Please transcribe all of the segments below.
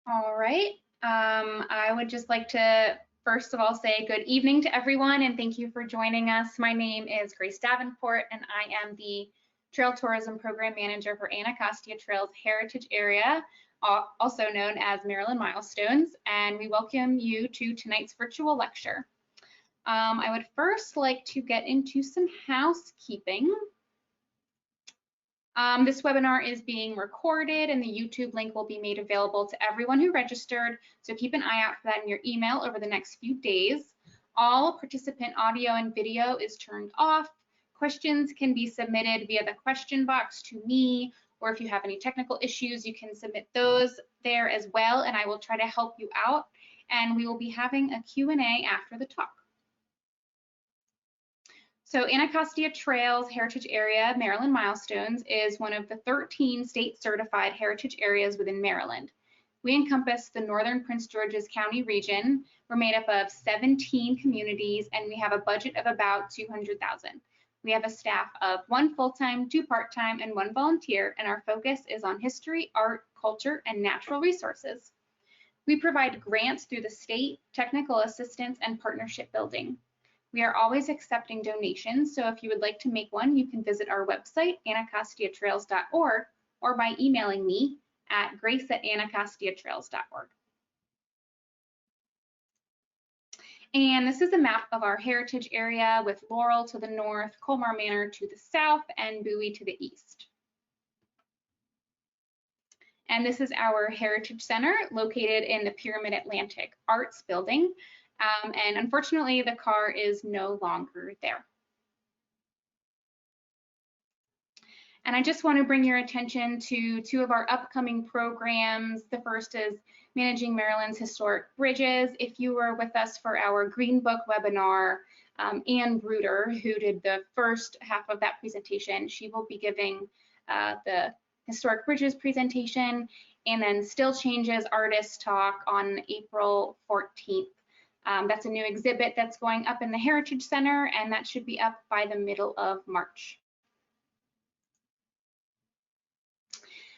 All right. I would just like to first of all say good evening to everyone and thank you for joining us. My name is Grace Davenport and I am the Trail Tourism Program Manager for Anacostia Trails Heritage Area, also known as Maryland Milestones, and we welcome you to tonight's virtual lecture. I would first like to get into some housekeeping. This webinar is being recorded and the YouTube link will be made available to everyone who registered, so keep an eye out for that in your email over the next few days. All participant audio and video is turned off. Questions can be submitted via the question box to me, or if you have any technical issues, you can submit those there as well, and I will try to help you out. And we will be having a Q&A after the talk. So Anacostia Trails Heritage Area, Maryland Milestones, is one of the 13 state certified heritage areas within Maryland. We encompass the northern Prince George's County region. We're made up of 17 communities and we have a budget of about $200,000. We have a staff of 1 full-time, 2 part-time, and 1 volunteer, and our focus is on history, art, culture, and natural resources. We provide grants through the state, technical assistance, and partnership building. We are always accepting donations, so if you would like to make one, you can visit our website, anacostiatrails.org, or by emailing me at grace@anacostiatrails.org. And this is a map of our heritage area with Laurel to the north, Colmar Manor to the south, and Bowie to the east. And this is our Heritage Center located in the Pyramid Atlantic Arts Building. And unfortunately, the car is no longer there. And I just want to bring your attention to 2 of our upcoming programs. The first is Managing Maryland's Historic Bridges. If you were with us for our Green Book webinar, Ann Bruder, who did the first half of that presentation, she will be giving the Historic Bridges presentation, and then Still Changes Artist Talk on April 14th. That's a new exhibit that's going up in the Heritage Center, and that should be up by the middle of March.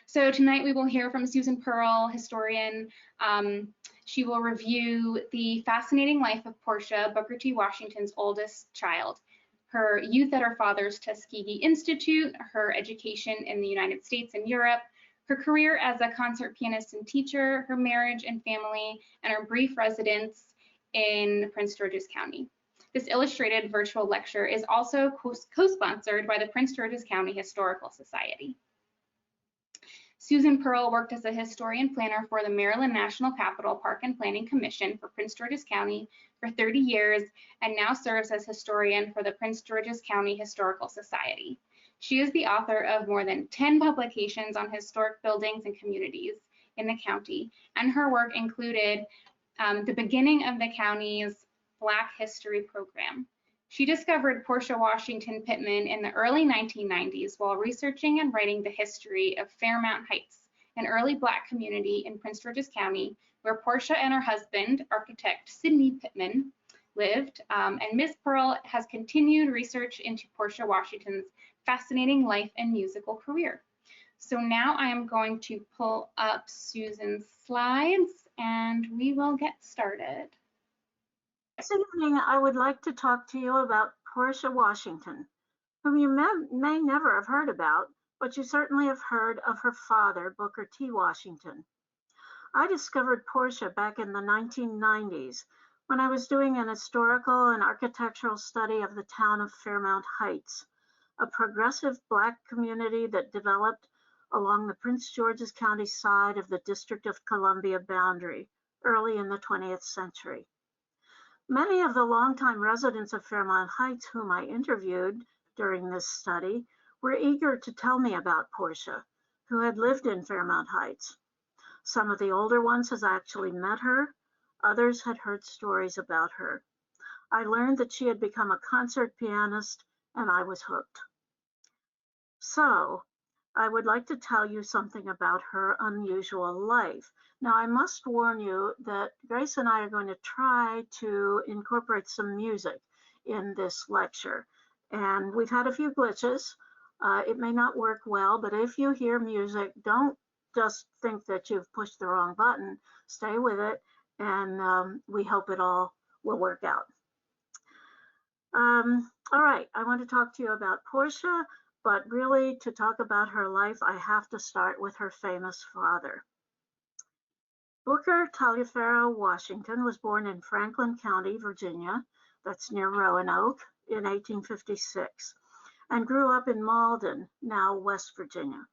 So tonight we will hear from Susan Pearl, historian. She will review the fascinating life of Portia, Booker T. Washington's oldest child, her youth at her father's Tuskegee Institute, her education in the United States and Europe, her career as a concert pianist and teacher, her marriage and family, and her brief residence in Prince George's County. This illustrated virtual lecture is also co-sponsored by the Prince George's County Historical Society. Susan Pearl worked as a historian planner for the Maryland National Capital Park and Planning Commission for Prince George's County for 30 years and now serves as historian for the Prince George's County Historical Society. She is the author of more than 10 publications on historic buildings and communities in the county, and her work included the beginning of the county's Black History program. She discovered Portia Washington Pittman in the early 1990s while researching and writing the history of Fairmount Heights, an early Black community in Prince George's County, where Portia and her husband, architect Sidney Pittman, lived. And Ms. Pearl has continued research into Portia Washington's fascinating life and musical career. So now I am going to pull up Susan's slides and we will get started. This evening, I would like to talk to you about Portia Washington, whom you may never have heard about, but you certainly have heard of her father, Booker T. Washington. I discovered Portia back in the 1990s when I was doing an historical and architectural study of the town of Fairmount Heights, a progressive Black community that developed along the Prince George's County side of the District of Columbia boundary early in the 20th century. Many of the longtime residents of Fairmount Heights whom I interviewed during this study were eager to tell me about Portia, who had lived in Fairmount Heights. Some of the older ones had actually met her, others had heard stories about her. I learned that she had become a concert pianist, and I was hooked. So, I would like to tell you something about her unusual life. Now, I must warn you that Grace and I are going to try to incorporate some music in this lecture. And we've had a few glitches. It may not work well, but if you hear music, don't just think that you've pushed the wrong button. Stay with it, and we hope it all will work out. All right, I want to talk to you about Portia, but really to talk about her life, I have to start with her famous father. Booker Taliaferro Washington was born in Franklin County, Virginia, that's near Roanoke, in 1856, and grew up in Malden, now West Virginia.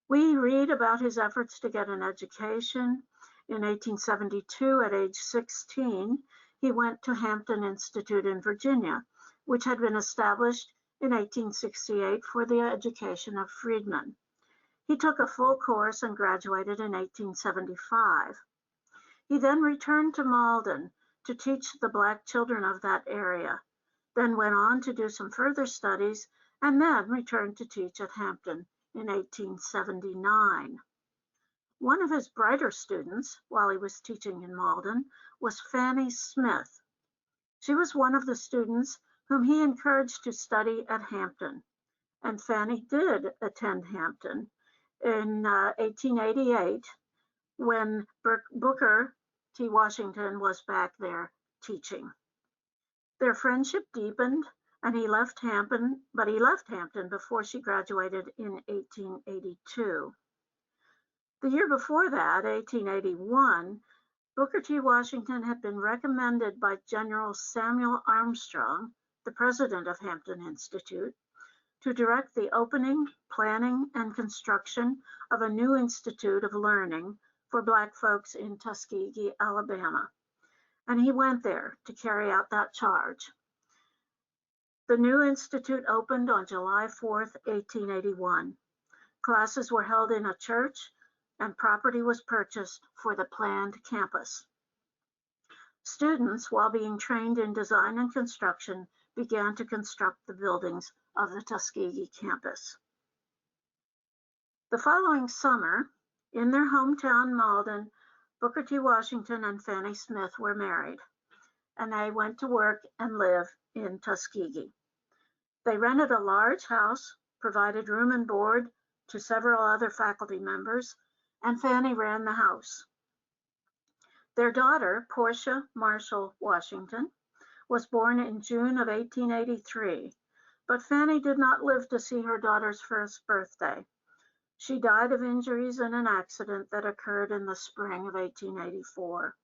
We read about his efforts to get an education. In 1872, at age 16, he went to Hampton Institute in Virginia, which had been established in 1868 for the education of freedmen. He took a full course and graduated in 1875. He then returned to Malden to teach the Black children of that area, then went on to do some further studies, and then returned to teach at Hampton in 1879. One of his brighter students, while he was teaching in Malden, was Fannie Smith. She was one of the students whom he encouraged to study at Hampton, and Fannie did attend Hampton in 1888 when Booker T. Washington was back there teaching. Their friendship deepened, and he left Hampton before she graduated in 1882. The year before that, 1881, Booker T. Washington had been recommended by General Samuel Armstrong, the president of Hampton Institute, to direct the opening, planning, and construction of a new institute of learning for Black folks in Tuskegee, Alabama. And he went there to carry out that charge. The new institute opened on July 4th, 1881. Classes were held in a church, and property was purchased for the planned campus. Students, while being trained in design and construction, began to construct the buildings of the Tuskegee campus. The following summer, in their hometown, Malden, Booker T. Washington and Fannie Smith were married, and they went to work and live in Tuskegee. They rented a large house, provided room and board to several other faculty members, and Fannie ran the house. Their daughter, Portia Marshall Washington, was born in June of 1883, but Fannie did not live to see her daughter's first birthday. She died of injuries in an accident that occurred in the spring of 1884.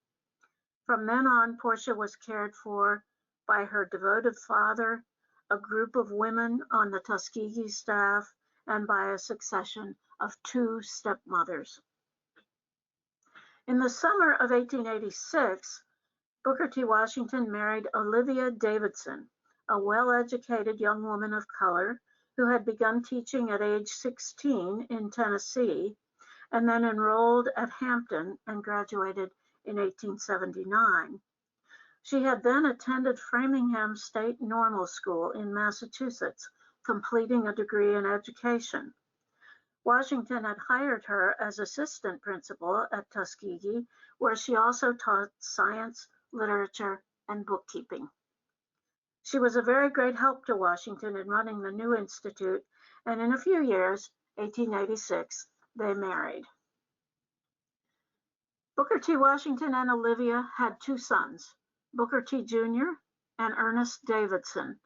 From then on, Portia was cared for by her devoted father, a group of women on the Tuskegee staff, and by a succession of 2 stepmothers. In the summer of 1886, Booker T. Washington married Olivia Davidson, a well-educated young woman of color who had begun teaching at age 16 in Tennessee and then enrolled at Hampton and graduated in 1879. She had then attended Framingham State Normal School in Massachusetts, completing a degree in education. Washington had hired her as assistant principal at Tuskegee, where she also taught science, literature, and bookkeeping. She was a very great help to Washington in running the new institute, and in a few years, 1886, they married. Booker T. Washington and Olivia had 2 sons, Booker T. Jr. and Ernest Davidson,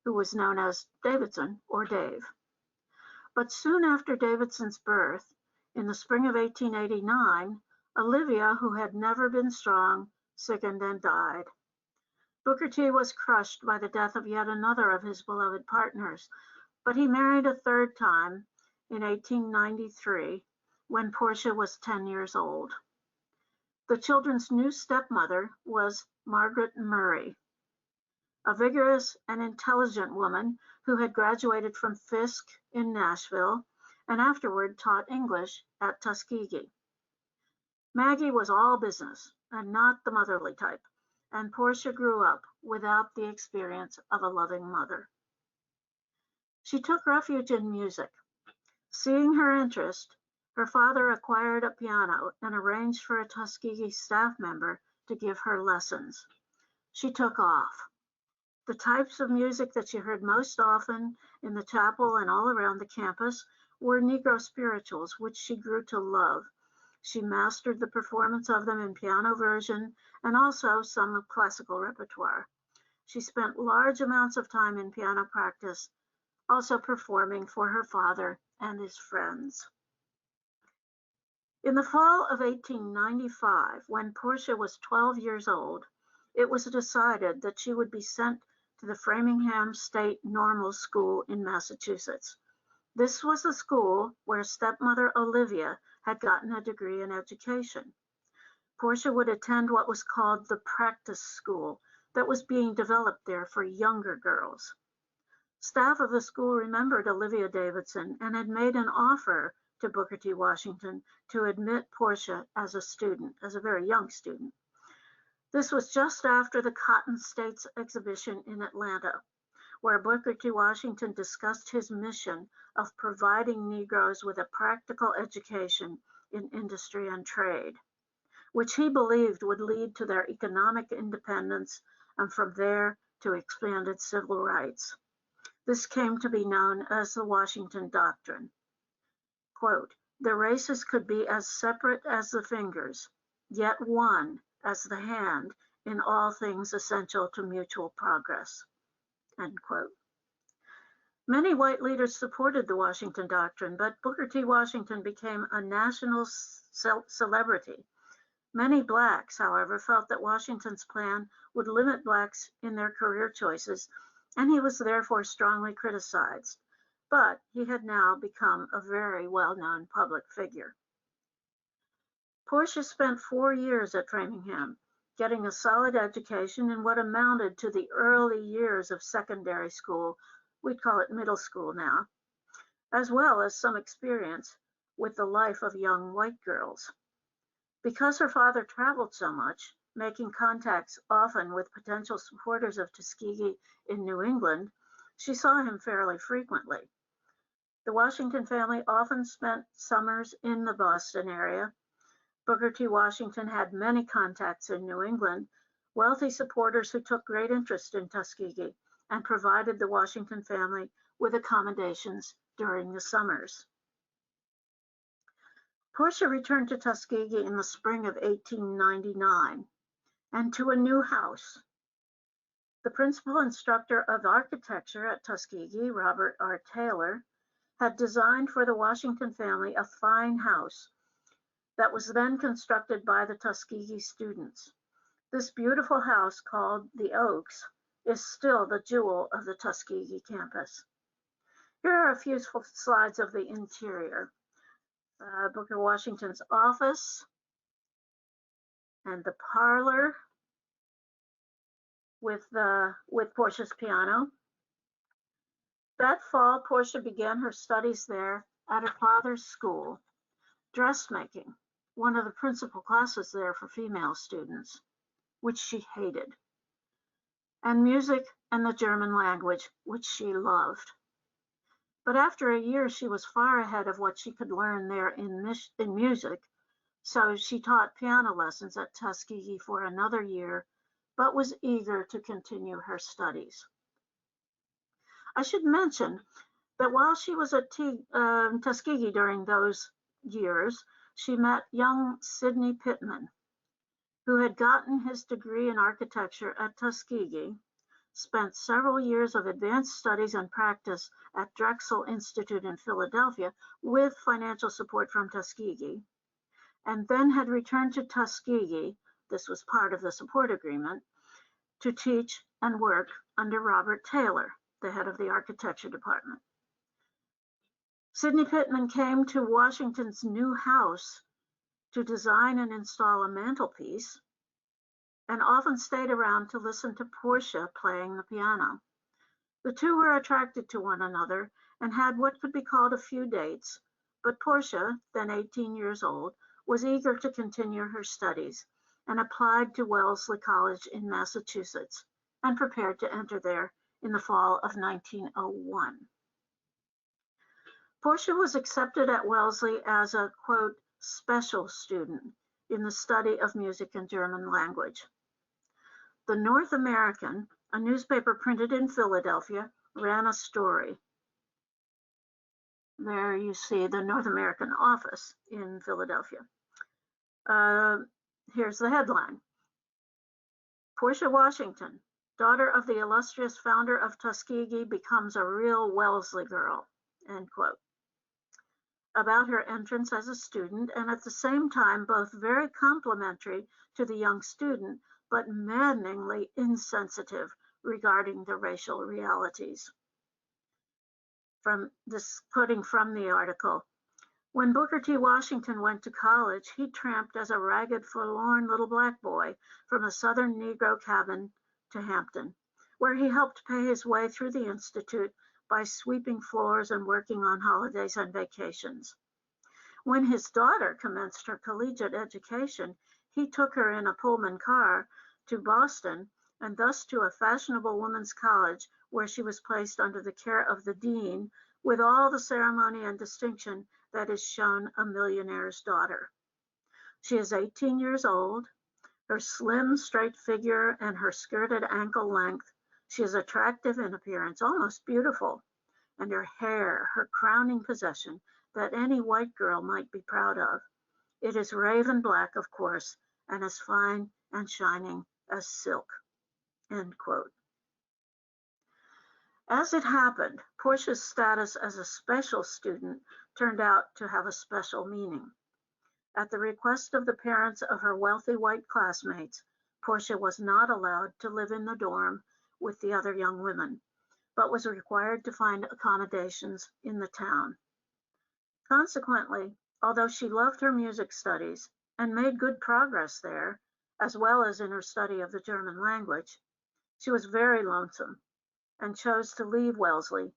who was known as Davidson or Dave. But soon after Davidson's birth, in the spring of 1889, Olivia, who had never been strong, sickened and died. Booker T. was crushed by the death of yet another of his beloved partners, but he married a 3rd time in 1893 when Portia was 10 years old. The children's new stepmother was Margaret Murray, a vigorous and intelligent woman who had graduated from Fisk in Nashville and afterward taught English at Tuskegee. Maggie was all business and not the motherly type, and Portia grew up without the experience of a loving mother. She took refuge in music. Seeing her interest, her father acquired a piano and arranged for a Tuskegee staff member to give her lessons. She took off. The types of music that she heard most often in the chapel and all around the campus were Negro spirituals, which she grew to love. She mastered the performance of them in piano version and also some of classical repertoire. She spent large amounts of time in piano practice, also performing for her father and his friends. In the fall of 1895, when Portia was 12 years old, it was decided that she would be sent to the Framingham State Normal School in Massachusetts. This was the school where stepmother Olivia had gotten a degree in education. Portia would attend what was called the practice school that was being developed there for younger girls. Staff of the school remembered Olivia Davidson and had made an offer to Booker T. Washington to admit Portia as a student, as a very young student. This was just after the Cotton States exhibition in Atlanta, where Booker T. Washington discussed his mission of providing Negroes with a practical education in industry and trade, which he believed would lead to their economic independence and from there to expanded civil rights. This came to be known as the Washington Doctrine. Quote, "The races could be as separate as the fingers, yet one as the hand in all things essential to mutual progress." End quote. Many white leaders supported the Washington Doctrine, but Booker T. Washington became a national celebrity. Many blacks, however, felt that Washington's plan would limit blacks in their career choices, and he was therefore strongly criticized. But he had now become a very well-known public figure. Portia spent 4 years at Framingham, getting a solid education in what amounted to the early years of secondary school, we'd call it middle school now, as well as some experience with the life of young white girls. Because her father traveled so much, making contacts often with potential supporters of Tuskegee in New England, she saw him fairly frequently. The Washington family often spent summers in the Boston area. Booker T. Washington had many contacts in New England, wealthy supporters who took great interest in Tuskegee and provided the Washington family with accommodations during the summers. Portia returned to Tuskegee in the spring of 1899 and to a new house. The principal instructor of architecture at Tuskegee, Robert R. Taylor, had designed for the Washington family a fine house that was then constructed by the Tuskegee students. This beautiful house, called the Oaks, is still the jewel of the Tuskegee campus. Here are a few slides of the interior. Booker Washington's office and the parlor with Portia's piano. That fall, Portia began her studies there at her father's school, dressmaking, one of the principal classes there for female students, which she hated, and music and the German language, which she loved. But after a year, she was far ahead of what she could learn there in music, so she taught piano lessons at Tuskegee for another year, but was eager to continue her studies. I should mention that while she was at Tuskegee during those years, she met young Sidney Pittman, who had gotten his degree in architecture at Tuskegee, spent several years of advanced studies and practice at Drexel Institute in Philadelphia with financial support from Tuskegee, and then had returned to Tuskegee, this was part of the support agreement, to teach and work under Robert Taylor, the head of the architecture department. Sidney Pittman came to Washington's new house to design and install a mantelpiece, and often stayed around to listen to Portia playing the piano. The two were attracted to one another and had what could be called a few dates, but Portia, then 18 years old, was eager to continue her studies and applied to Wellesley College in Massachusetts and prepared to enter there in the fall of 1901. Portia was accepted at Wellesley as a, quote, special student in the study of music and German language. The North American, a newspaper printed in Philadelphia, ran a story. There you see the North American office in Philadelphia. Here's the headline. Portia Washington, daughter of the illustrious founder of Tuskegee, becomes a real Wellesley girl, end quote. About her entrance as a student, and at the same time both very complimentary to the young student, but maddeningly insensitive regarding the racial realities. From this quoting from the article, when Booker T. Washington went to college, he tramped as a ragged, forlorn little black boy from a southern Negro cabin to Hampton, where he helped pay his way through the Institute by sweeping floors and working on holidays and vacations. When his daughter commenced her collegiate education, he took her in a Pullman car to Boston and thus to a fashionable women's college where she was placed under the care of the dean with all the ceremony and distinction that is shown a millionaire's daughter. She is 18 years old. Her slim, straight figure and her skirt at ankle length, she is attractive in appearance, almost beautiful, and her hair, her crowning possession that any white girl might be proud of. It is raven black, of course, and as fine and shining as silk, end quote. As it happened, Portia's status as a special student turned out to have a special meaning. At the request of the parents of her wealthy white classmates, Portia was not allowed to live in the dorm with the other young women, but was required to find accommodations in the town. Consequently, although she loved her music studies and made good progress there, as well as in her study of the German language, she was very lonesome and chose to leave Wellesley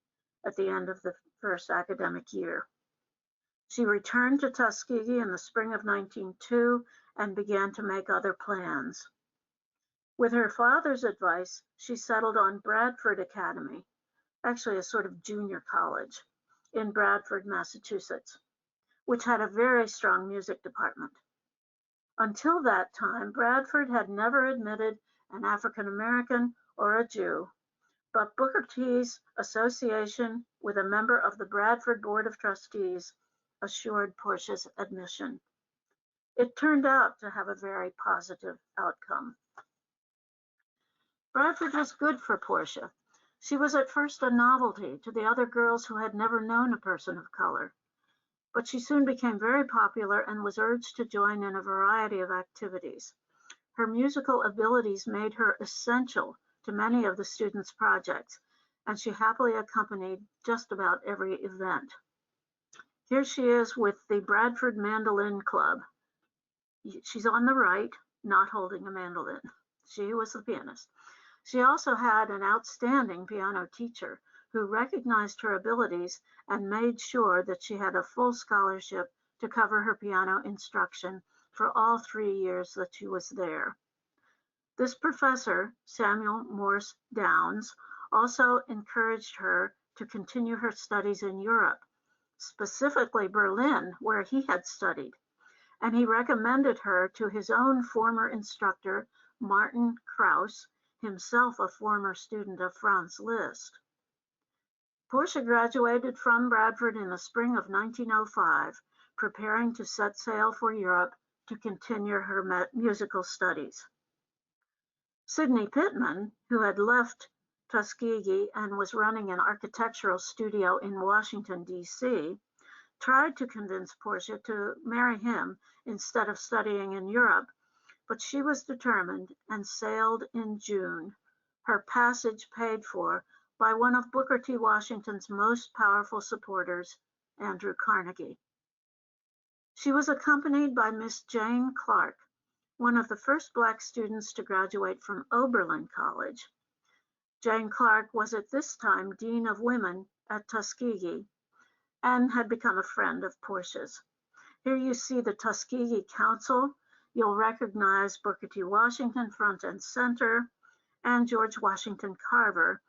at the end of the first academic year. She returned to Tuskegee in the spring of 1902 and began to make other plans. With her father's advice, she settled on Bradford Academy, actually a sort of junior college, in Bradford, Massachusetts, which had a very strong music department. Until that time, Bradford had never admitted an African American or a Jew, but Booker T's association with a member of the Bradford Board of Trustees assured Portia's admission. It turned out to have a very positive outcome. Bradford was good for Portia. She was at first a novelty to the other girls who had never known a person of color, but she soon became very popular and was urged to join in a variety of activities. Her musical abilities made her essential to many of the students' projects, and she happily accompanied just about every event. Here she is with the Bradford Mandolin Club. She's on the right, not holding a mandolin. She was the pianist. She also had an outstanding piano teacher who recognized her abilities and made sure that she had a full scholarship to cover her piano instruction for all 3 years that she was there. This professor, Samuel Morse Downs, also encouraged her to continue her studies in Europe, specifically Berlin, where he had studied, and he recommended her to his own former instructor, Martin Krauss, himself a former student of Franz Liszt. Portia graduated from Bradford in the spring of 1905, preparing to set sail for Europe to continue her musical studies. Sidney Pittman, who had left Tuskegee and was running an architectural studio in Washington, D.C., tried to convince Portia to marry him instead of studying in Europe, but she was determined and sailed in June, her passage paid for by one of Booker T. Washington's most powerful supporters, Andrew Carnegie. She was accompanied by Miss Jane Clark, one of the first Black students to graduate from Oberlin College. Jane Clark was at this time Dean of Women at Tuskegee and had become a friend of Portia's. Here you see the Tuskegee Council. You'll recognize Booker T. Washington front and center, and George Washington Carver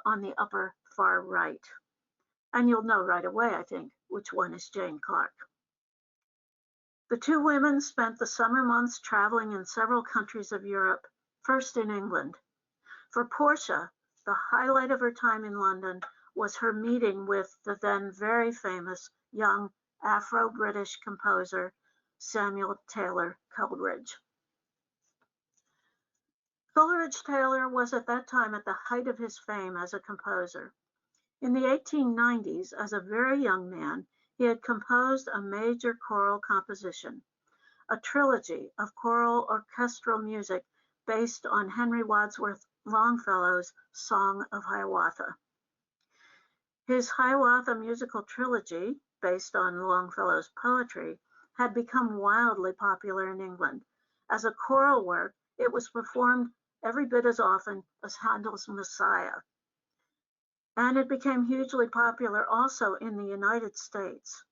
on the upper far right. And you'll know right away, I think, which one is Jane Clark. The two women spent the summer months traveling in several countries of Europe, first in England. For Portia, the highlight of her time in London was her meeting with the then very famous young Afro-British composer Samuel Taylor Coleridge. Coleridge Taylor was at that time at the height of his fame as a composer. In the 1890s, as a very young man, he had composed a major choral composition, a trilogy of choral orchestral music based on Henry Wadsworth Longfellow's Song of Hiawatha. His Hiawatha musical trilogy, based on Longfellow's poetry, had become wildly popular in England. As a choral work, it was performed every bit as often as Handel's Messiah. And it became hugely popular also in the United States.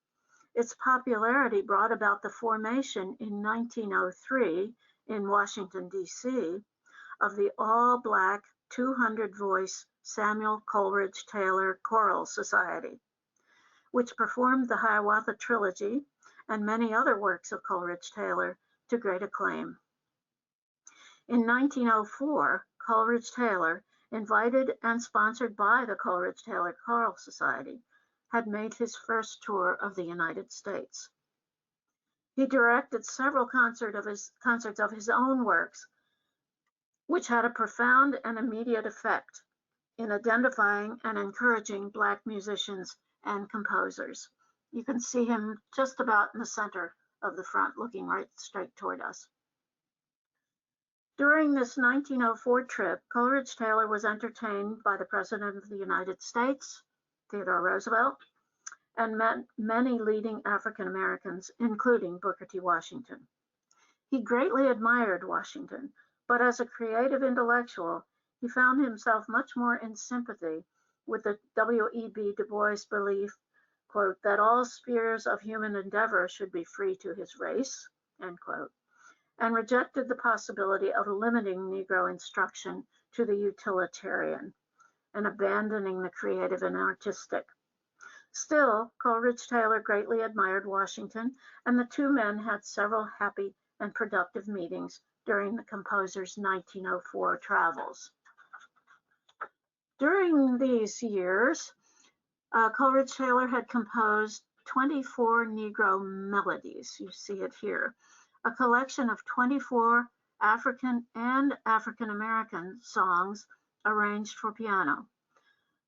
Its popularity brought about the formation in 1903 in Washington, D.C., of the all-black 200-voice Samuel Coleridge Taylor Choral Society, which performed the Hiawatha Trilogy and many other works of Coleridge Taylor to great acclaim. In 1904, Coleridge Taylor, invited and sponsored by the Coleridge Taylor Choral Society, had made his first tour of the United States. He directed several concerts of his own works, which had a profound and immediate effect in identifying and encouraging Black musicians and composers. You can see him just about in the center of the front, looking right straight toward us. During this 1904 trip, Coleridge Taylor was entertained by the President of the United States, Theodore Roosevelt, and met many leading African Americans, including Booker T. Washington. He greatly admired Washington, but as a creative intellectual, he found himself much more in sympathy with the W.E.B. Du Bois belief, quote, that all spheres of human endeavor should be free to his race, end quote, and rejected the possibility of limiting Negro instruction to the utilitarian and abandoning the creative and artistic. Still, Coleridge Taylor greatly admired Washington, and the two men had several happy and productive meetings during the composer's 1904 travels. During these years, Coleridge Taylor had composed 24 Negro melodies. You see it here, a collection of 24 African and African American songs arranged for piano.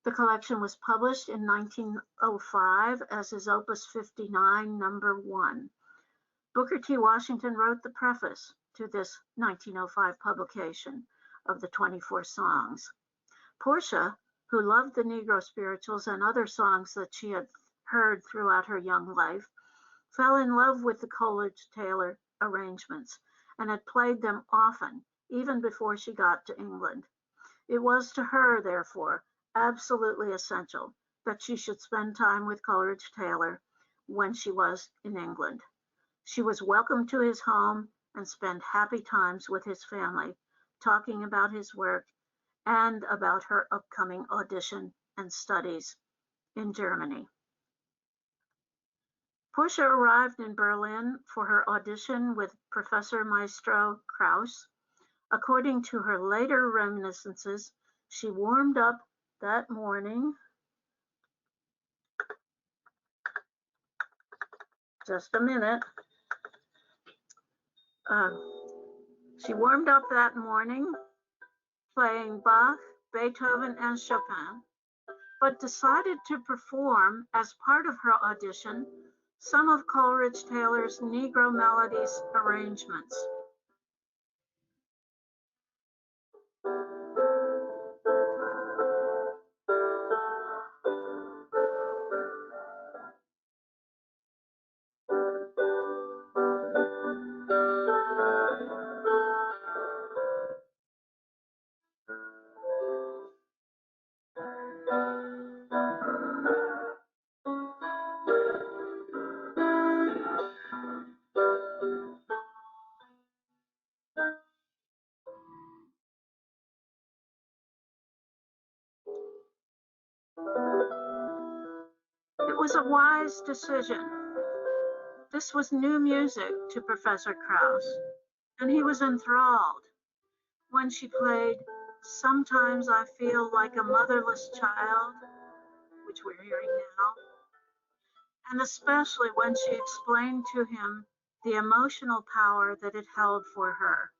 The collection was published in 1905 as his Opus 59, number 1. Booker T. Washington wrote the preface to this 1905 publication of the 24 songs. Portia, who loved the Negro spirituals and other songs that she had heard throughout her young life, fell in love with the Coleridge Taylor arrangements and had played them often, even before she got to England. It was to her, therefore, absolutely essential that she should spend time with Coleridge Taylor when she was in England. She was welcomed to his home and spent happy times with his family, talking about his work and about her upcoming audition and studies in Germany. Portia arrived in Berlin for her audition with Professor Maestro Krauss. According to her later reminiscences, she warmed up that morning. Just a minute. She warmed up that morning playing Bach, Beethoven, and Chopin, but decided to perform as part of her audition some of Coleridge Taylor's Negro Melodies arrangements. It was a wise decision. This was new music to Professor Krauss, and he was enthralled when she played "Sometimes I Feel Like a Motherless Child" which we're hearing now, and especially when she explained to him the emotional power that it held for her.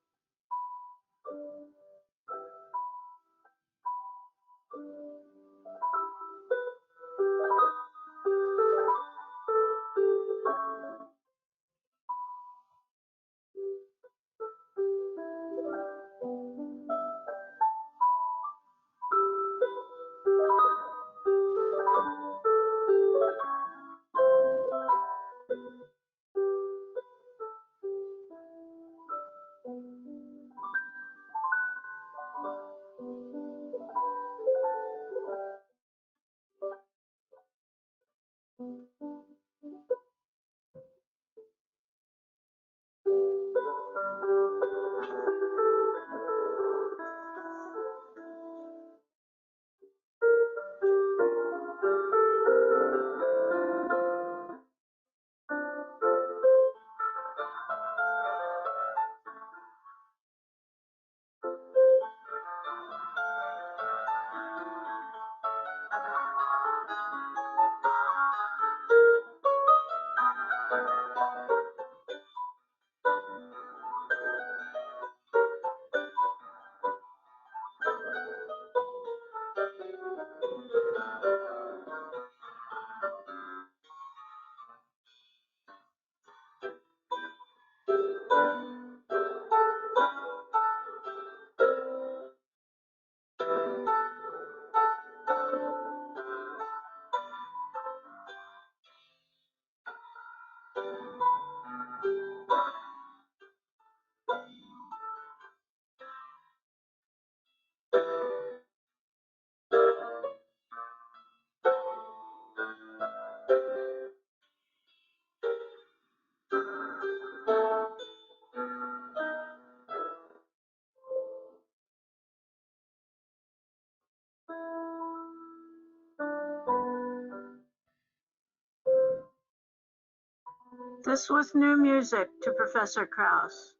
This was new music to Professor Krauss,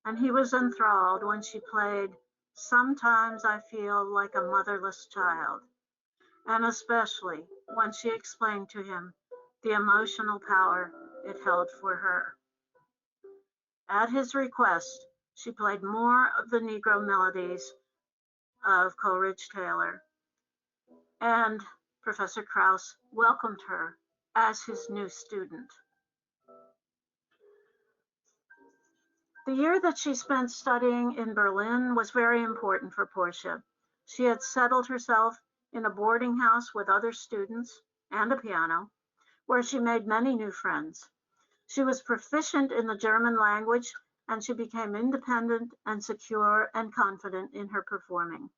and he was enthralled when she played "Sometimes I Feel Like a Motherless Child," and especially when she explained to him the emotional power it held for her. At his request, she played more of the Negro melodies of Coleridge Taylor, and Professor Krauss welcomed her as his new student. The year that she spent studying in Berlin was very important for Portia. She had settled herself in a boarding house with other students and a piano, where she made many new friends. She was proficient in the German language, and she became independent and secure and confident in her performing.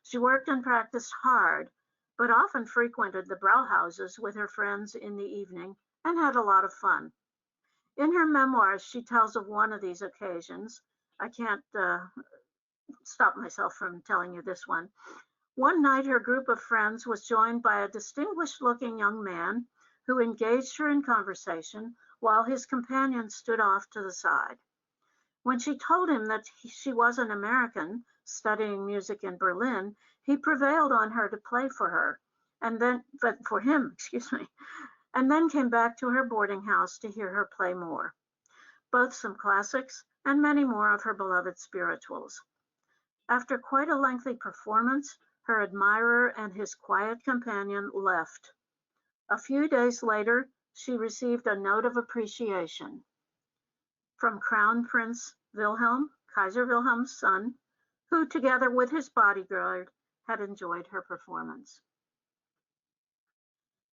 She worked and practiced hard, but often frequented the Brauhauses with her friends in the evening and had a lot of fun. In her memoirs, she tells of one of these occasions. I can't stop myself from telling you this one. One night, her group of friends was joined by a distinguished looking young man who engaged her in conversation while his companion stood off to the side. When she told him that she was an American studying music in Berlin, he prevailed on her to play for her, but for him, excuse me, and then came back to her boarding house to hear her play more, both some classics and many more of her beloved spirituals. After quite a lengthy performance, her admirer and his quiet companion left. A few days later, she received a note of appreciation from Crown Prince Wilhelm, Kaiser Wilhelm's son, who, together with his bodyguard, had enjoyed her performance.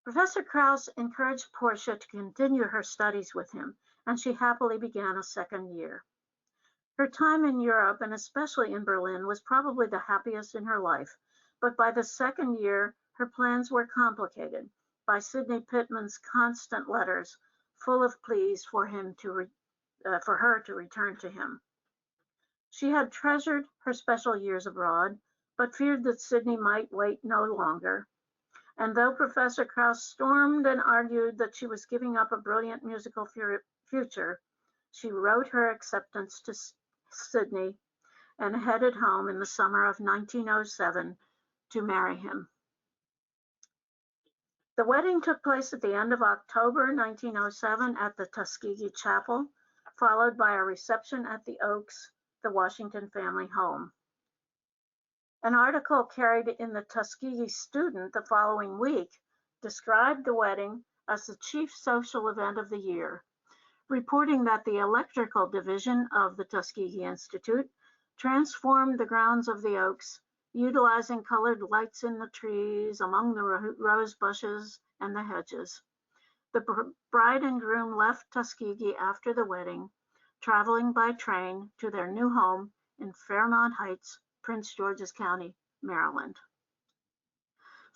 Professor Krauss encouraged Portia to continue her studies with him, and she happily began a second year. Her time in Europe, and especially in Berlin, was probably the happiest in her life, but by the second year, her plans were complicated by Sidney Pittman's constant letters full of pleas for her to return to him. She had treasured her special years abroad, but feared that Sidney might wait no longer. And though Professor Krauss stormed and argued that she was giving up a brilliant musical future, she wrote her acceptance to Sidney and headed home in the summer of 1907 to marry him. The wedding took place at the end of October 1907 at the Tuskegee Chapel, followed by a reception at the Oaks, the Washington family home. An article carried in the Tuskegee Student the following week described the wedding as the chief social event of the year, reporting that the electrical division of the Tuskegee Institute transformed the grounds of the Oaks, utilizing colored lights in the trees, among the rose bushes and the hedges. The bride and groom left Tuskegee after the wedding, traveling by train to their new home in Fairmount Heights, Prince George's County, Maryland.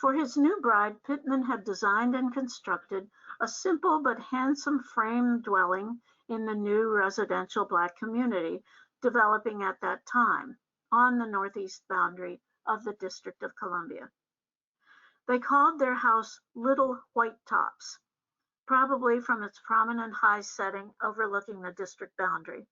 For his new bride, Pittman had designed and constructed a simple but handsome frame dwelling in the new residential Black community developing at that time on the northeast boundary of the District of Columbia. They called their house Little White Tops, probably from its prominent high setting overlooking the district boundary.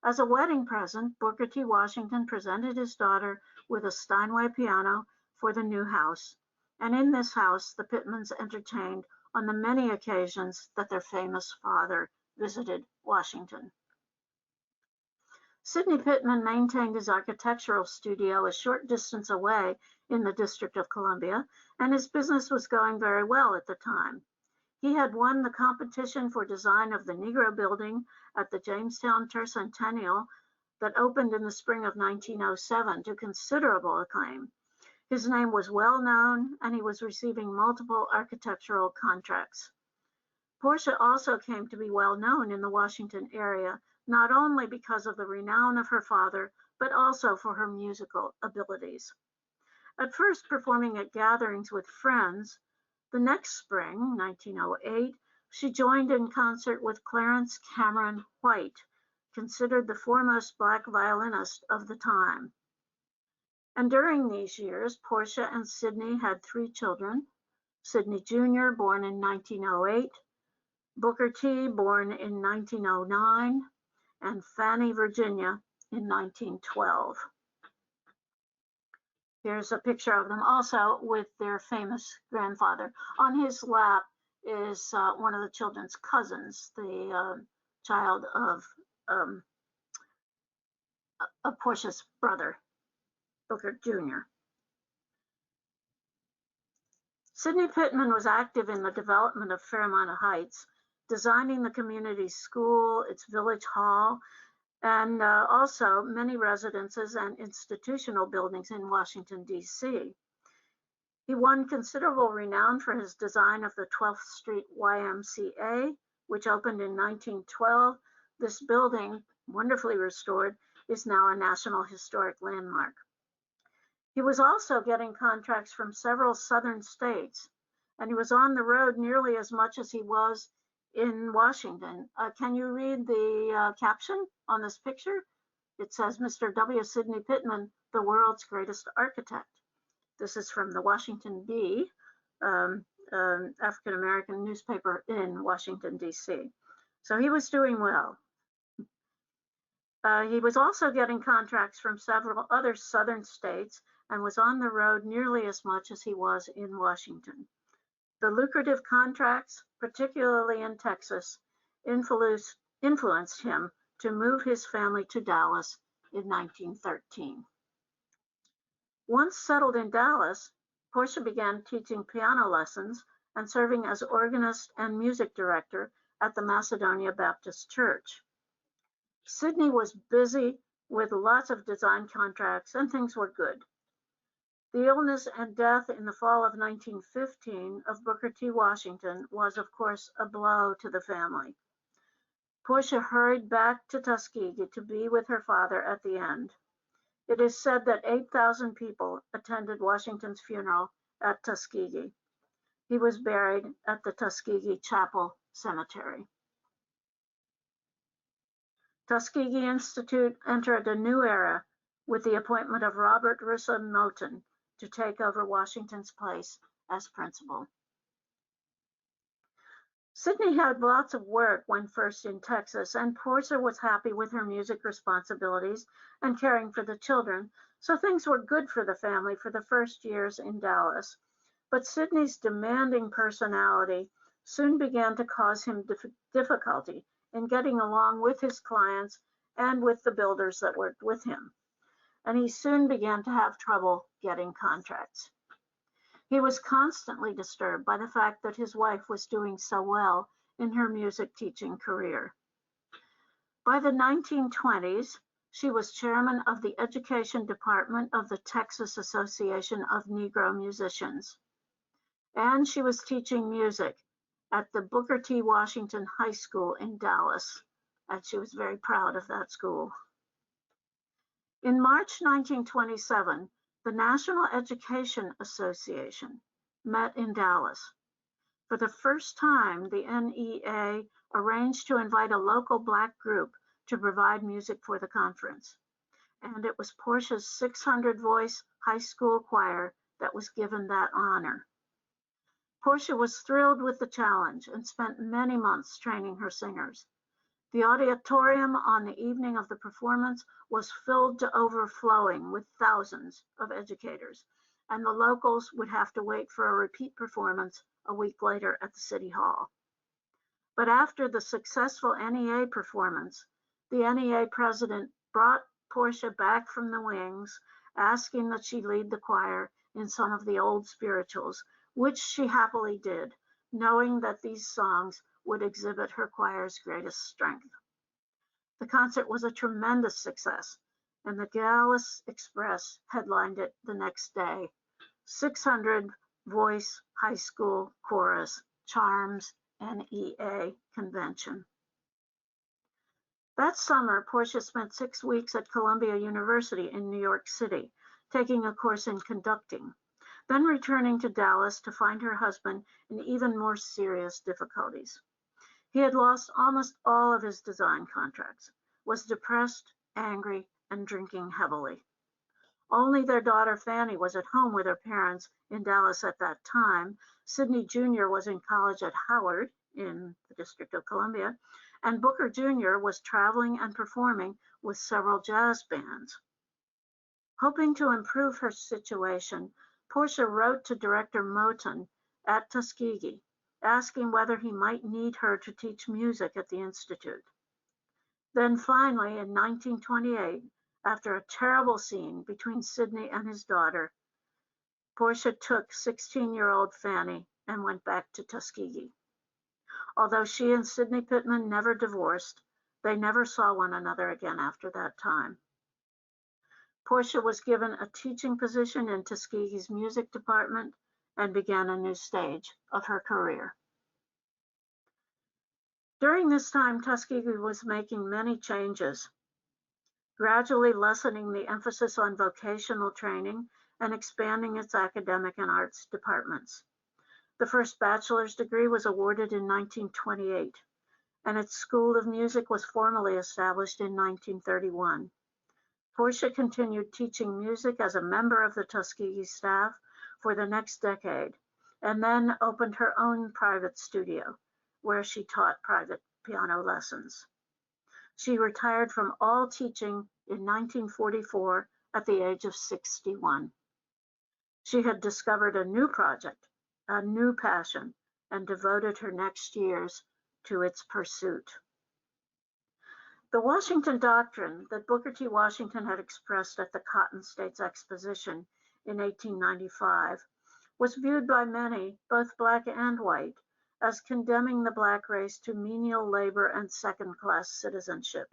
As a wedding present, Booker T. Washington presented his daughter with a Steinway piano for the new house, and in this house the Pittmans entertained on the many occasions that their famous father visited Washington. Sidney Pittman maintained his architectural studio a short distance away in the District of Columbia, and his business was going very well at the time. He had won the competition for design of the Negro building at the Jamestown Tercentennial that opened in the spring of 1907 to considerable acclaim. His name was well known, and he was receiving multiple architectural contracts. Portia also came to be well known in the Washington area, not only because of the renown of her father, but also for her musical abilities. At first performing at gatherings with friends, the next spring, 1908, she joined in concert with Clarence Cameron White, considered the foremost Black violinist of the time. And during these years, Portia and Sidney had 3 children: Sidney Jr., born in 1908, Booker T., born in 1909, and Fannie Virginia in 1912. Here's a picture of them also with their famous grandfather. On his lap is one of the children's cousins, the child of Portia's brother, Booker Jr. Sidney Pittman was active in the development of Fairmount Heights, designing the community school, its village hall, and also many residences and institutional buildings in Washington, D.C. He won considerable renown for his design of the 12th Street YMCA, which opened in 1912. This building, wonderfully restored, is now a National Historic Landmark. He was also getting contracts from several southern states, and he was on the road nearly as much as he was in Washington. Can you read the caption on this picture? It says, Mr. W. Sidney Pittman, the world's greatest architect. This is from the Washington Bee, African-American newspaper in Washington, D.C. So he was doing well. He was also getting contracts from several other southern states and was on the road nearly as much as he was in Washington. The lucrative contracts, particularly in Texas, influenced him to move his family to Dallas in 1913. Once settled in Dallas, Portia began teaching piano lessons and serving as organist and music director at the Macedonia Baptist Church. Sidney was busy with lots of design contracts, and things were good. The illness and death in the fall of 1915 of Booker T. Washington was, of course, a blow to the family. Portia hurried back to Tuskegee to be with her father at the end. It is said that 8,000 people attended Washington's funeral at Tuskegee. He was buried at the Tuskegee Chapel Cemetery. Tuskegee Institute entered a new era with the appointment of Robert Russa Moten to take over Washington's place as principal. Sidney had lots of work when first in Texas, and Portia was happy with her music responsibilities and caring for the children, so things were good for the family for the first years in Dallas. But Sidney's demanding personality soon began to cause him difficulty in getting along with his clients and with the builders that worked with him, and he soon began to have trouble getting contracts. He was constantly disturbed by the fact that his wife was doing so well in her music teaching career. By the 1920s, she was chairman of the education department of the Texas Association of Negro Musicians, and she was teaching music at the Booker T. Washington High School in Dallas, and she was very proud of that school. In March 1927, the National Education Association met in Dallas. For the first time, the NEA arranged to invite a local Black group to provide music for the conference, and it was Portia's 600-voice high school choir that was given that honor. Portia was thrilled with the challenge and spent many months training her singers. The auditorium on the evening of the performance was filled to overflowing with thousands of educators, and the locals would have to wait for a repeat performance a week later at the City Hall. But after the successful NEA performance, the NEA president brought Portia back from the wings, asking that she lead the choir in some of the old spirituals, which she happily did, knowing that these songs would exhibit her choir's greatest strength. The concert was a tremendous success, and the Dallas Express headlined it the next day. 600-voice high school chorus, Charms NEA convention. That summer, Portia spent 6 weeks at Columbia University in New York City, taking a course in conducting, then returning to Dallas to find her husband in even more serious difficulties. He had lost almost all of his design contracts, was depressed, angry, and drinking heavily. Only their daughter Fannie was at home with her parents in Dallas at that time. Sidney Jr. was in college at Howard in the District of Columbia, and Booker Jr. was traveling and performing with several jazz bands. Hoping to improve her situation, Portia wrote to Director Moten at Tuskegee, asking whether he might need her to teach music at the Institute. Then finally, in 1928, after a terrible scene between Sidney and his daughter, Portia took 16-year-old Fannie and went back to Tuskegee. Although she and Sidney Pittman never divorced, they never saw one another again after that time. Portia was given a teaching position in Tuskegee's music department and began a new stage of her career. During this time, Tuskegee was making many changes, gradually lessening the emphasis on vocational training and expanding its academic and arts departments. The first bachelor's degree was awarded in 1928, and its School of Music was formally established in 1931. Portia continued teaching music as a member of the Tuskegee staff for the next decade, and then opened her own private studio, where she taught private piano lessons. She retired from all teaching in 1944 at the age of 61. She had discovered a new project, a new passion, and devoted her next years to its pursuit. The Washington Doctrine that Booker T. Washington had expressed at the Cotton States Exposition in 1895 was viewed by many, both Black and white, as condemning the Black race to menial labor and second-class citizenship.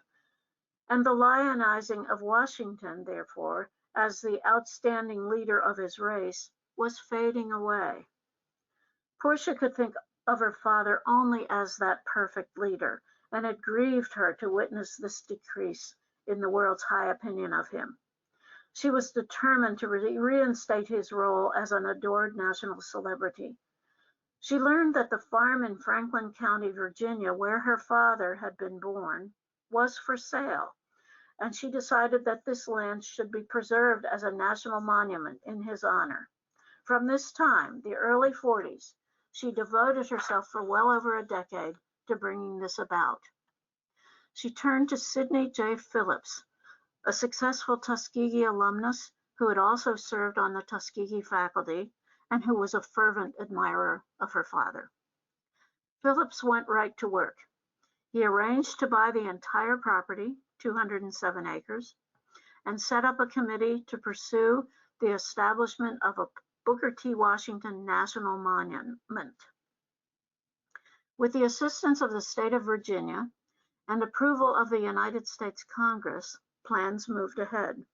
And the lionizing of Washington, therefore, as the outstanding leader of his race, was fading away. Portia could think of her father only as that perfect leader, and it grieved her to witness this decrease in the world's high opinion of him. She was determined to reinstate his role as an adored national celebrity. She learned that the farm in Franklin County, Virginia, where her father had been born, was for sale, and she decided that this land should be preserved as a national monument in his honor. From this time, the early 40s, she devoted herself for well over a decade to bringing this about. She turned to Sidney J. Phillips, a successful Tuskegee alumnus who had also served on the Tuskegee faculty, and who was a fervent admirer of her father. Phillips went right to work. He arranged to buy the entire property, 207 acres, and set up a committee to pursue the establishment of a Booker T. Washington National Monument. With the assistance of the state of Virginia and approval of the United States Congress, plans moved ahead.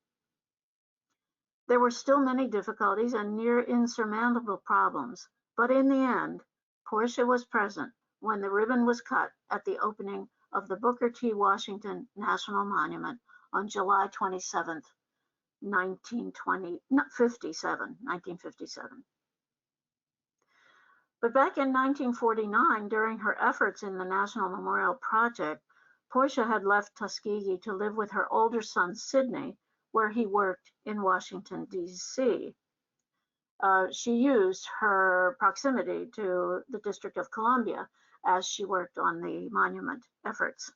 There were still many difficulties and near insurmountable problems, but in the end, Portia was present when the ribbon was cut at the opening of the Booker T. Washington National Monument on July 27, 1957. But back in 1949, during her efforts in the National Memorial Project, Portia had left Tuskegee to live with her older son, Sidney, where he worked in Washington, D.C. She used her proximity to the District of Columbia as she worked on the monument efforts.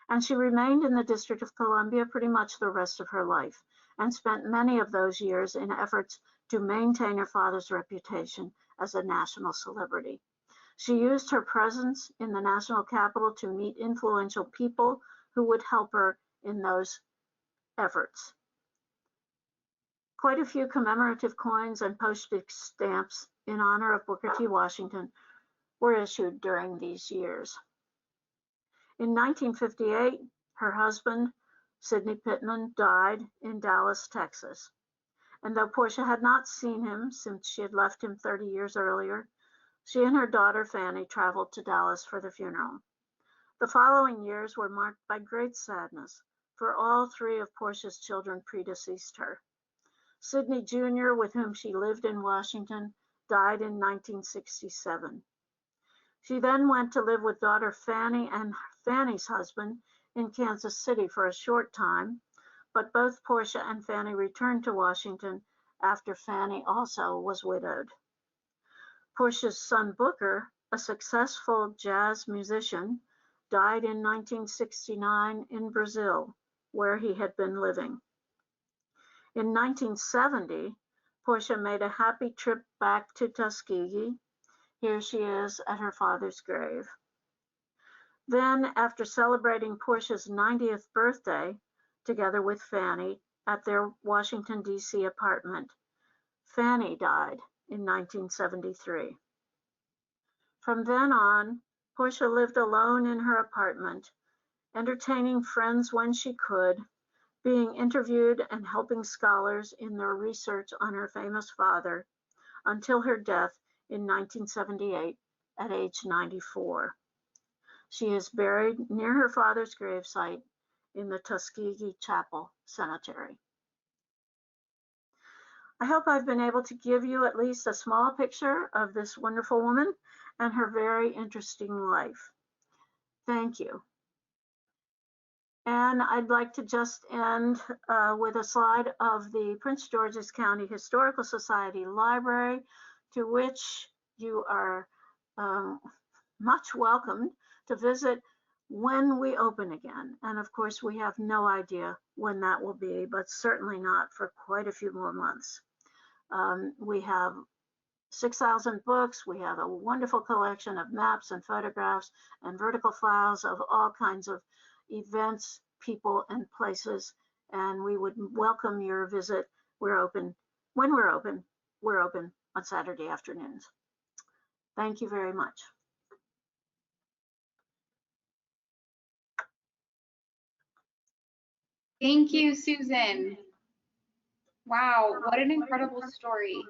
And she remained in the District of Columbia pretty much the rest of her life and spent many of those years in efforts to maintain her father's reputation as a national celebrity. She used her presence in the national capital to meet influential people who would help her in those efforts. Quite a few commemorative coins and postage stamps in honor of Booker T. Washington were issued during these years. In 1958, her husband, Sidney Pittman, died in Dallas, Texas. And though Portia had not seen him since she had left him 30 years earlier, she and her daughter Fannie traveled to Dallas for the funeral. The following years were marked by great sadness, for all three of Portia's children predeceased her. Sidney Jr., with whom she lived in Washington, died in 1967. She then went to live with daughter Fannie and Fannie's husband in Kansas City for a short time, but both Portia and Fannie returned to Washington after Fannie also was widowed. Portia's son Booker, a successful jazz musician, died in 1969 in Brazil, where he had been living. In 1970, Portia made a happy trip back to Tuskegee. Here she is at her father's grave. Then, after celebrating Portia's 90th birthday, together with Fannie, at their Washington, D.C. apartment, Fannie died in 1973. From then on, Portia lived alone in her apartment, entertaining friends when she could, being interviewed and helping scholars in their research on her famous father, until her death in 1978 at age 94. She is buried near her father's gravesite in the Tuskegee Chapel Cemetery. I hope I've been able to give you at least a small picture of this wonderful woman and her very interesting life. Thank you. And I'd like to just end with a slide of the Prince George's County Historical Society Library, to which you are much welcomed to visit when we open again. And of course, we have no idea when that will be, but certainly not for quite a few more months. We have 6,000 books. We have a wonderful collection of maps and photographs and vertical files of all kinds of events, people, and places. And we would welcome your visit. We're open. When we're open on Saturday afternoons. Thank you very much. Thank you, Susan. Wow, what an incredible story.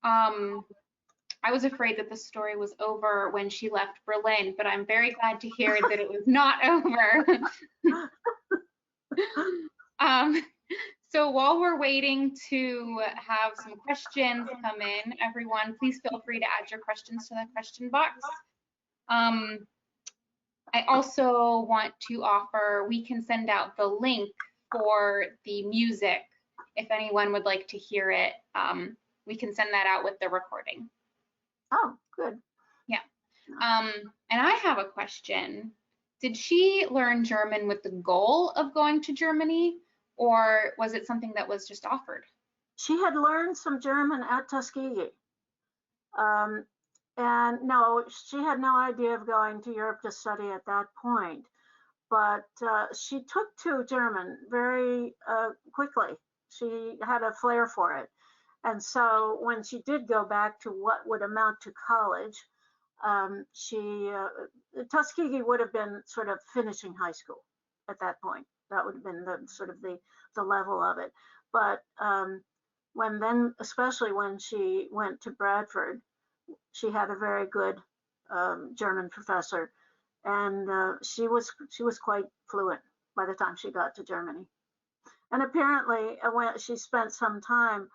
I was afraid that the story was over when she left Berlin, but I'm very glad to hear that it was not over. So while we're waiting to have some questions come in, everyone, please feel free to add your questions to the question box. I also want to offer, we can send out the link for the music if anyone would like to hear it. We can send that out with the recording. Oh, good. Yeah. And I have a question. Did she learn German with the goal of going to Germany, or was it something that was just offered? She had learned some German at Tuskegee. And no, she had no idea of going to Europe to study at that point. But she took to German very quickly. She had a flair for it. And so when she did go back to what would amount to college, Tuskegee would have been sort of finishing high school at that point. That would have been the sort of the level of it. But especially when she went to Bradford, she had a very good German professor, and she was quite fluent by the time she got to Germany. And apparently, when she spent some time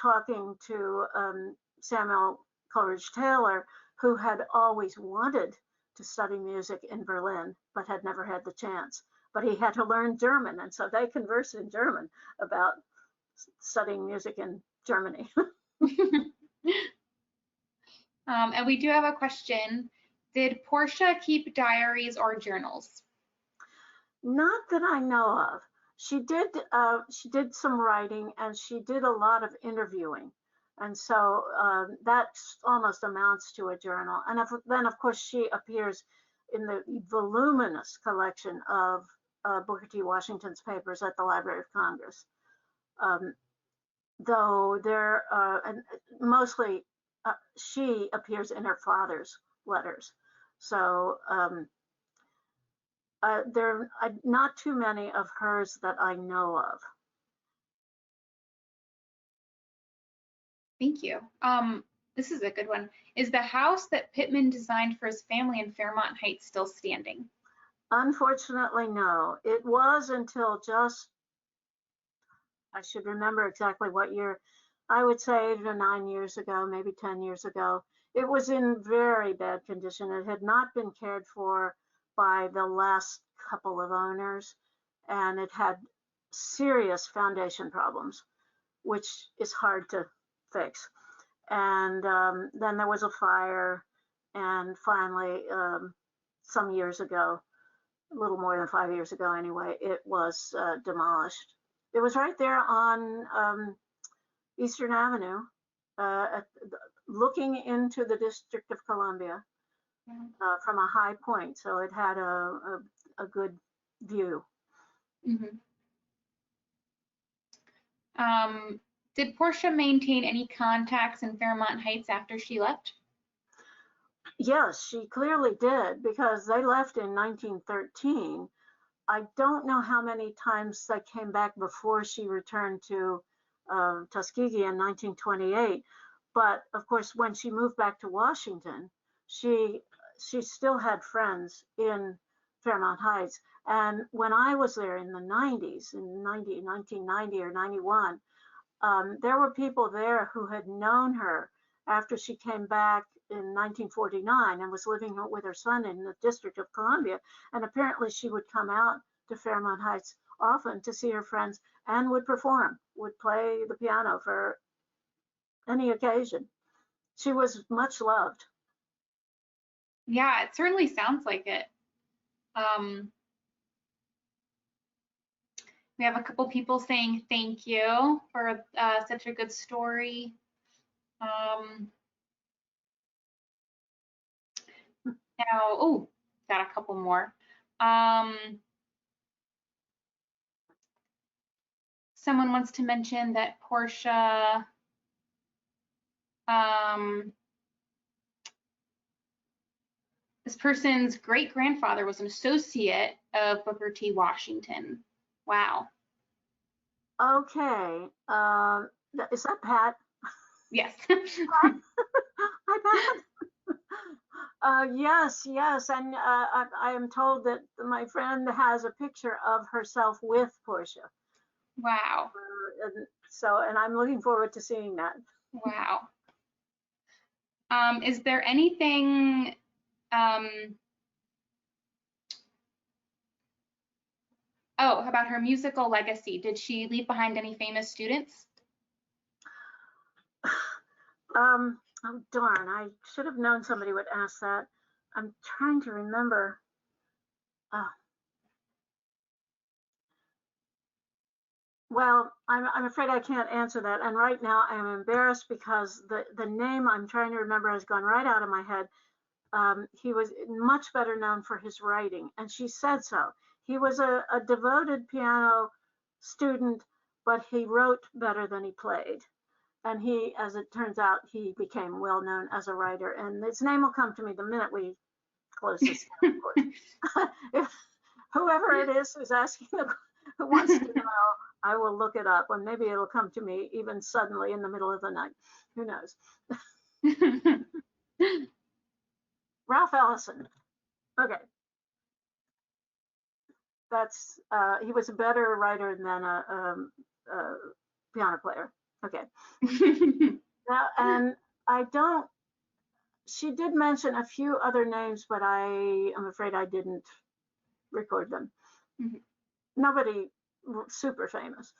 talking to Samuel Coleridge Taylor, who had always wanted to study music in Berlin, but had never had the chance. But he had to learn German, and so they conversed in German about studying music in Germany. And we do have a question. Did Portia keep diaries or journals? Not that I know of. She did some writing, and she did a lot of interviewing. And so that almost amounts to a journal. And then, of course, she appears in the voluminous collection of Booker T. Washington's papers at the Library of Congress. Though and mostly she appears in her father's letters. So there are not too many of hers that I know of. Thank you. This is a good one. Is the house that Pittman designed for his family in Fairmount Heights still standing? Unfortunately, no. It was until just, I should remember exactly what year, I would say 8 or 9 years ago, maybe 10 years ago. It was in very bad condition. It had not been cared for by the last couple of owners, and it had serious foundation problems, which is hard to fix. And then there was a fire, and finally, some years ago, a little more than 5 years ago anyway, it was demolished. It was right there on Eastern Avenue, looking into the District of Columbia from a high point, so it had a good view. Mm-hmm. Did Portia maintain any contacts in Fairmount Heights after she left? Yes, she clearly did, because they left in 1913. I don't know how many times they came back before she returned to Tuskegee in 1928. But of course, when she moved back to Washington, she still had friends in Fairmount Heights. And when I was there in the 90s, in 1990 or 91, there were people there who had known her after she came back in 1949 and was living with her son in the District of Columbia. And apparently she would come out to Fairmount Heights often to see her friends and would perform, would play the piano for any occasion. She was much loved. Yeah, it certainly sounds like it. We have a couple people saying thank you for such a good story. Now, oh, got a couple more. Someone wants to mention that Portia this person's great-grandfather was an associate of Booker T. Washington. Wow. Okay. Is that Pat? Yes. Hi, Pat. Yes, and I am told that my friend has a picture of herself with Portia. Wow. And I'm looking forward to seeing that. Wow. Is there anything about her musical legacy? Did she leave behind any famous students? Oh darn, I should have known somebody would ask that. I'm trying to remember. Well, I'm afraid I can't answer that. And right now I'm embarrassed because the name I'm trying to remember has gone right out of my head. He was much better known for his writing, and she said so. He was a devoted piano student, but he wrote better than he played. And he, as it turns out, he became well known as a writer. And his name will come to me the minute we close this down, of course. If whoever it is who's asking, who wants to know, I will look it up, and maybe it'll come to me even suddenly in the middle of the night. Who knows? Ralph Ellison. Okay. That's, he was a better writer than a piano player. Okay. Now, and I don't, she did mention a few other names, but I am afraid I didn't record them. Mhm. Nobody super famous.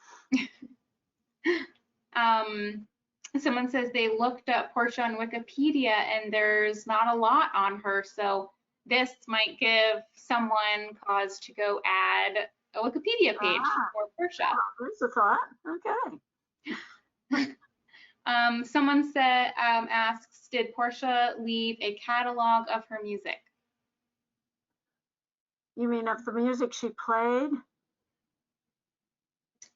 Someone says they looked up Portia on Wikipedia and there's not a lot on her, so this might give someone cause to go add a Wikipedia page for Portia. Oh, there's a thought. Okay. Someone said, asks, did Portia leave a catalog of her music? You mean of the music she played?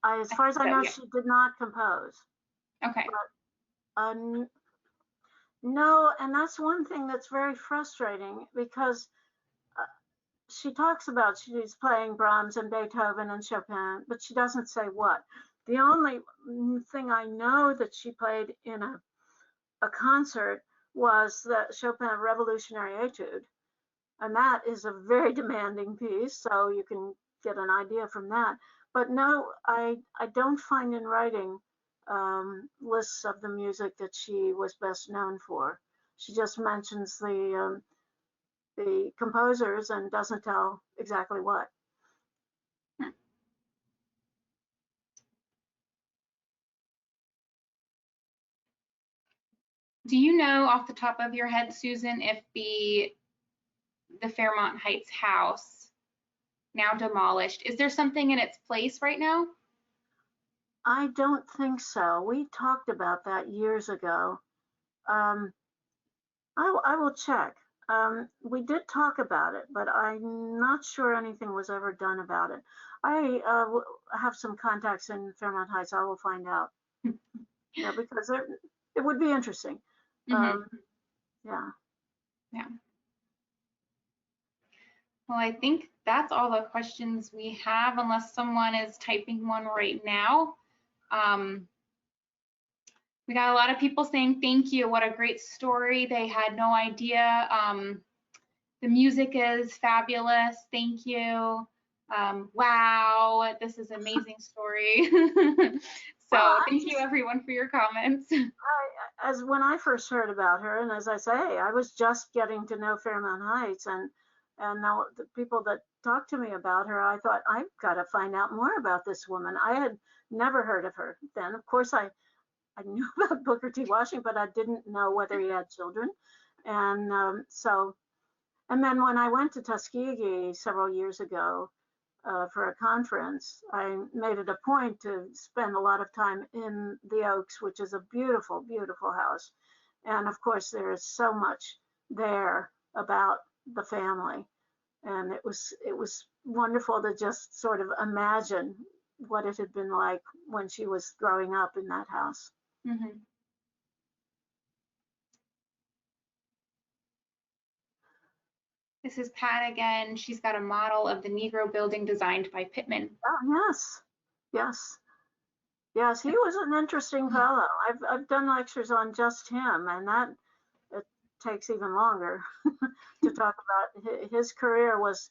As far as I know, yeah. she did not compose. Okay. But, no, and that's one thing that's very frustrating because she talks about she's playing Brahms and Beethoven and Chopin, but she doesn't say what. The only thing I know that she played in a concert was the Chopin Revolutionary Etude. And that is a very demanding piece, so you can get an idea from that. But no, I don't find in writing lists of the music that she was best known for. She just mentions the composers and doesn't tell exactly what. Do you know off the top of your head, Susan, if the Fairmount Heights house, now demolished, is there something in its place right now? I don't think so. We talked about that years ago. I will check. We did talk about it, but I'm not sure anything was ever done about it. I have some contacts in Fairmount Heights. I will find out. Yeah, because it would be interesting. Mm-hmm. Yeah. Yeah. Well, I think that's all the questions we have, unless someone is typing one right now. We got a lot of people saying thank you. What a great story. They had no idea. The music is fabulous. Thank you. Wow, this is an amazing story. So well, thank you everyone for your comments. As when I first heard about her, and as I say, I was just getting to know Fairmount Heights, and now the people that talked to me about her, I thought, I've got to find out more about this woman. I had never heard of her then. Of course, I knew about Booker T. Washington, but I didn't know whether he had children. And and then when I went to Tuskegee several years ago for a conference, I made it a point to spend a lot of time in the Oaks, which is a beautiful, beautiful house. And of course, there is so much there about the family. And it was wonderful to just sort of imagine what it had been like when she was growing up in that house. Mm-hmm. This is Pat again. She's got a model of the Negro building designed by Pittman. Oh, yes, yes. Yes, he was an interesting fellow. I've done lectures on just him, and that it takes even longer to talk about. His career was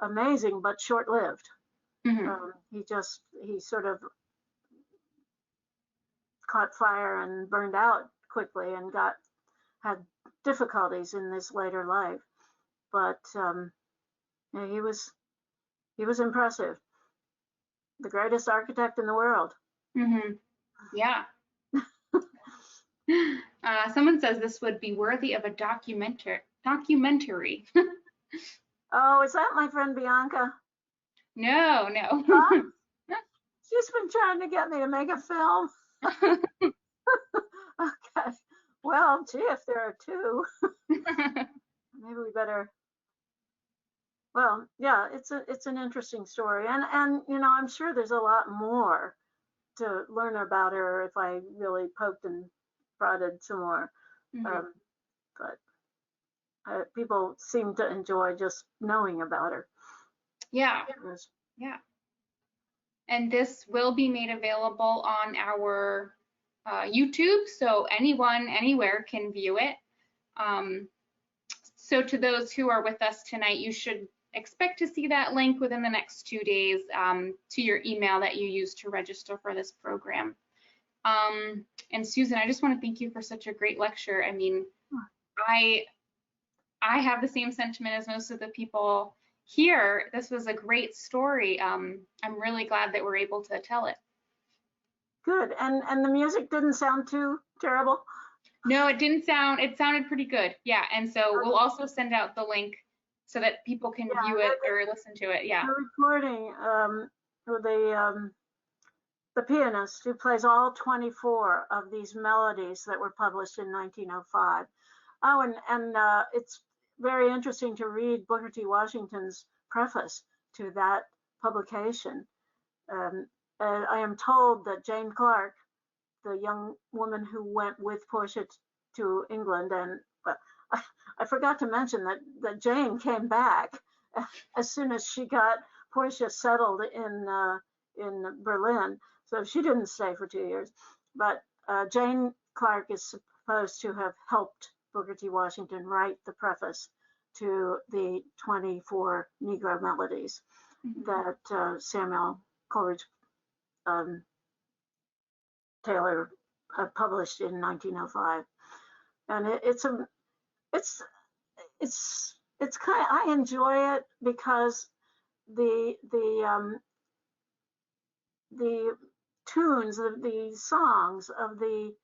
amazing, but short-lived. Mm-hmm. He sort of caught fire and burned out quickly, and had difficulties in his later life. But yeah, he was impressive. The greatest architect in the world. Mm-hmm. Yeah. Someone says this would be worthy of a documentary. Oh, is that my friend Bianca? No. She She's been trying to get me to make a film. Okay. Well, gee, if there are two, maybe we better. Well, yeah, it's an interesting story, and you know, I'm sure there's a lot more to learn about her if I really poked and prodded some more. Mhm. But people seem to enjoy just knowing about her. Yeah, yeah. And this will be made available on our YouTube, so anyone, anywhere can view it. So to those who are with us tonight, you should expect to see that link within the next 2 days to your email that you used to register for this program. And Susan, I just want to thank you for such a great lecture. I mean, I have the same sentiment as most of the people here. This was a great story. I'm really glad that we're able to tell it. Good. And the music didn't sound too terrible? No, it didn't sound, it sounded pretty good. Yeah. And so we'll also send out the link so that people can view it or listen to it. Yeah. The recording with the pianist who plays all 24 of these melodies that were published in 1905. Oh, and it's very interesting to read Booker T. Washington's preface to that publication. I am told that Jane Clark, the young woman who went with Portia to England, and I forgot to mention that Jane came back as soon as she got Portia settled in Berlin, so she didn't stay for 2 years. But Jane Clark is supposed to have helped Booker T. Washington write the preface to the 24 Negro melodies that Samuel Coleridge Taylor published in 1905, and it's kind of, I enjoy it because the tunes, the songs of the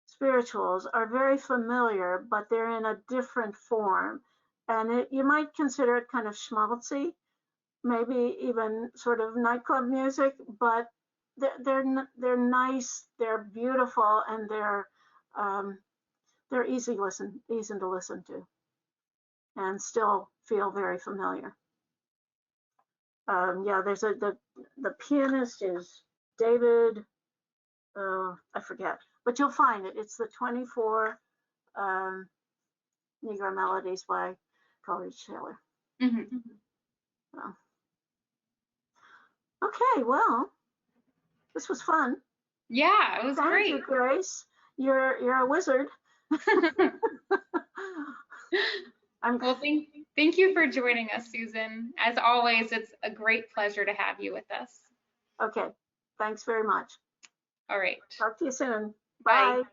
spirituals are very familiar, but they're in a different form, and you might consider it kind of schmaltzy, maybe even sort of nightclub music, but they're nice, they're beautiful, and they're easy to listen to, and still feel very familiar. Yeah, there's the pianist is David. I forget, but you'll find it. It's the 24 Negro Melodies by Coleridge Taylor. Mm-hmm. So. Okay, well, this was fun. Yeah, it was great. Thank you, Grace. You're a wizard. Well, thank you for joining us, Susan. As always, it's a great pleasure to have you with us. Okay, thanks very much. All right. Talk to you soon. Bye. Bye.